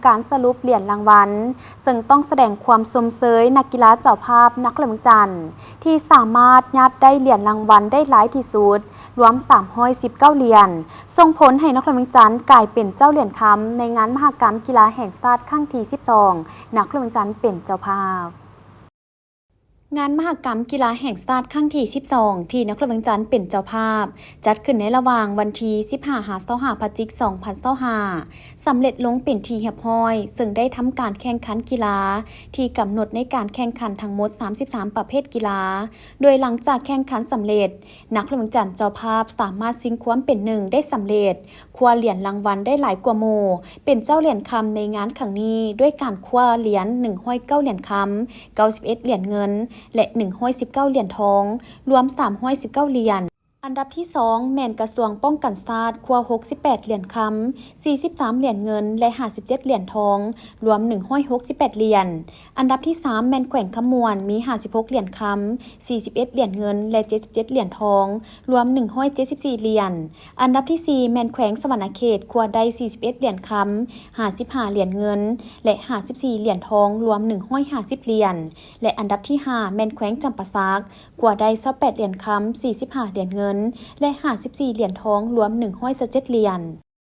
การสรุปเหรียญรางวัลซึ่งต้องแสดงความสมเสยนักกีฬาเจ้าภาพนักเล่นจันทร์ที่สามารถยัดได้เหรียญรางวัลได้หลายที่สุดรวม319เหรียญส่งผลให้นักเล่นจันทร์กลายเป็นเจ้าเหรียญคำในงานมหกรรมกีฬาแห่งชาติครั้งที่12นักเล่นจันทร์เป็นเจ้าภาพงานมหกรรมกีฬาแห่งชาติครั้งที่12ที่นครหลวงจันทร์เป็นเจ้าภาพจัดขึ้นในระหว่างวันที่15-25 พฤศจิกายน 2025สำเร็จลงเป็นที่เรียบร้อยซึ่งได้ทำการแข่งขันกีฬาที่กำหนดในการแข่งขันทั้งหมด33ประเภทกีฬาโดยหลังจากแข่งขันสำเร็จนครหลวงจันทร์เจ้าภาพสามารถชิงความเป็นหนึ่งได้สำเร็จคว้าเหรียญรางวัลได้หลายกว่าหมู่เป็นเจ้าเหรียญคำในงานครั้งนี้ด้วยการคว้าเหรียญ109เหรียญคำ91เหรียญเงินและ119เหรียญทองรวม319เหรียญอันดับที่2แม่นกระทรวงป้องกันชาติคว้า68เหรียญคำ43เหรียญเงินและ57เหรียญทองรวม168เหรียญอันดับที่3แม่นแขวงขมวนมี56เหรียญคำ41เหรียญเงินและ77เหรียญทองรวม174เหรียญอันดับที่4แม่นแขวงสวรรณเขตคว้าได้41เหรียญคำ55เหรียญเงินและ54เหรียญทองรวม150เหรียญและอันดับที่5แม่นแขวงจำปาสักคว้าได้28เหรียญคำ45เหรียญเงินและ54เหรียญทองรวม117เหรียญ